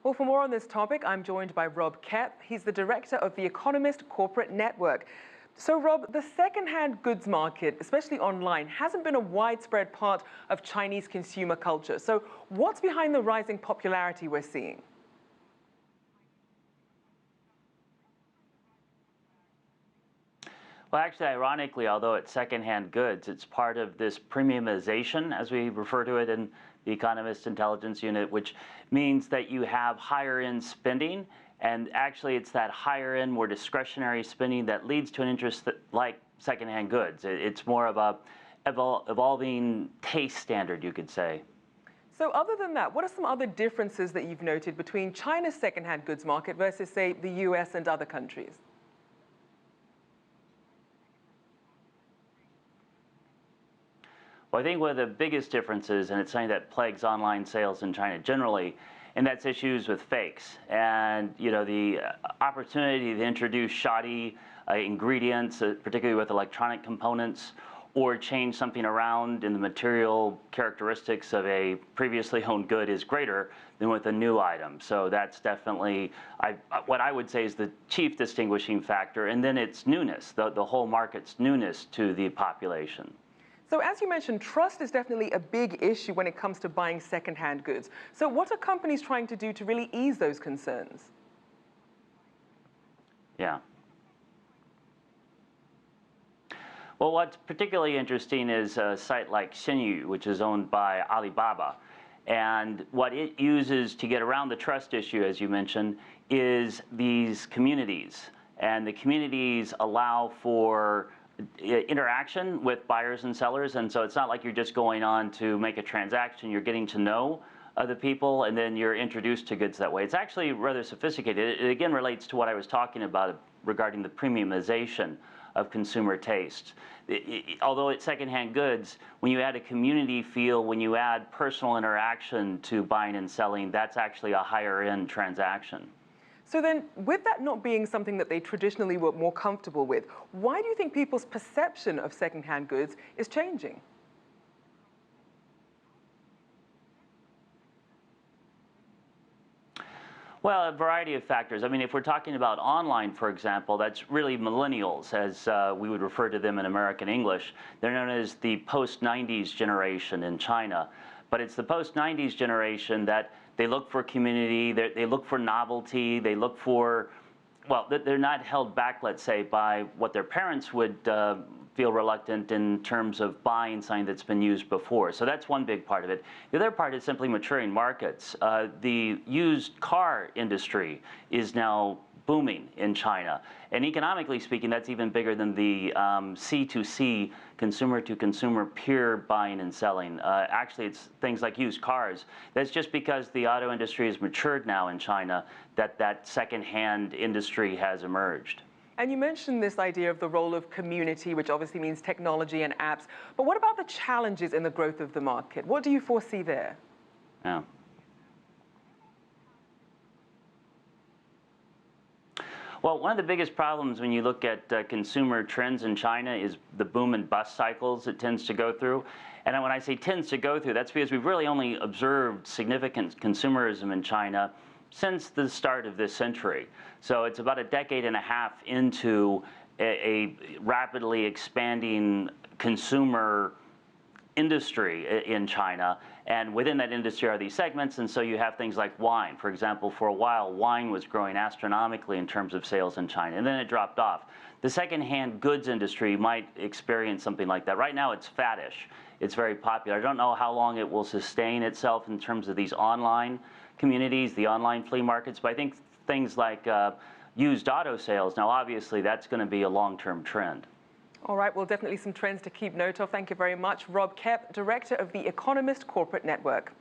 Well, for more on this topic, I'm joined by Rob Koepp. He's the director of the Economist Corporate Network. So, Rob, the second-hand goods market, especially online, hasn't been a widespread part of Chinese consumer culture. So what's behind the rising popularity we're seeing? Well, actually, ironically, although it's secondhand goods, it's part of this premiumization, as we refer to it in the Economist Intelligence Unit, which means that you have higher-end spending, and actually it's that higher-end, more discretionary spending that leads to an interest like secondhand goods. It's more of a evolving taste standard, you could say. So other than that, what are some other differences that you've noted between China's secondhand goods market versus, say, the US and other countries? Well, I think one of the biggest differences, and it's something that plagues online sales in China generally, and that's issues with fakes. And the opportunity to introduce shoddy ingredients, particularly with electronic components, or change something around in the material characteristics of a previously owned good is greater than with a new item. So that's definitely what I would say is the chief distinguishing factor. And then it's newness, the whole market's newness to the population. So as you mentioned, trust is definitely a big issue when it comes to buying second-hand goods. So what are companies trying to do to really ease those concerns? Yeah. Well, what's particularly interesting is a site like Xfinity, which is owned by Alibaba. And what it uses to get around the trust issue, as you mentioned, is these communities. And the communities allow for interaction with buyers and sellers, and so it's not like you're just going on to make a transaction. You're getting to know the people, and then you're introduced to goods that way. It's actually rather sophisticated. It again relates to what I was talking about regarding the premiumization of consumer taste. Although it's secondhand goods, when you add a community feel, when you add personal interaction to buying and selling, that's actually a higher-end transaction. So then, with that not being something that they traditionally were more comfortable with, why do you think people's perception of second-hand goods is changing? Well, a variety of factors. I mean, if we're talking about online, for example, that's really millennials, as we would refer to them in American English. They're known as the post-90s generation in China. But it's the post-90s generation that they look for community, they look for novelty, they look for, well, they're not held back, let's say, by what their parents would feel reluctant in terms of buying something that's been used before. So that's one big part of it. The other part is simply maturing markets. The used car industry is now booming in China. And economically speaking, that's even bigger than the C2C, consumer-to-consumer peer buying and selling. Actually, it's things like used cars. That's just because the auto industry has matured now in China that second-hand industry has emerged. And you mentioned this idea of the role of community, which obviously means technology and apps. But what about the challenges in the growth of the market? What do you foresee there? Yeah. Well, one of the biggest problems when you look at consumer trends in China is the boom and bust cycles it tends to go through. And when I say tends to go through, that's because we've really only observed significant consumerism in China since the start of this century. So it's about a decade and a half into a rapidly expanding consumer industry in China, and within that industry are these segments, and so you have things like wine. For example, for a while, wine was growing astronomically in terms of sales in China, and then it dropped off. The second-hand goods industry might experience something like that. Right now, it's faddish. It's very popular. I don't know how long it will sustain itself in terms of these online communities, the online flea markets, but I think things like used auto sales, now obviously that's going to be a long-term trend. All right, well, definitely some trends to keep note of. Thank you very much. Rob Koepp, director of the Economist Corporate Network.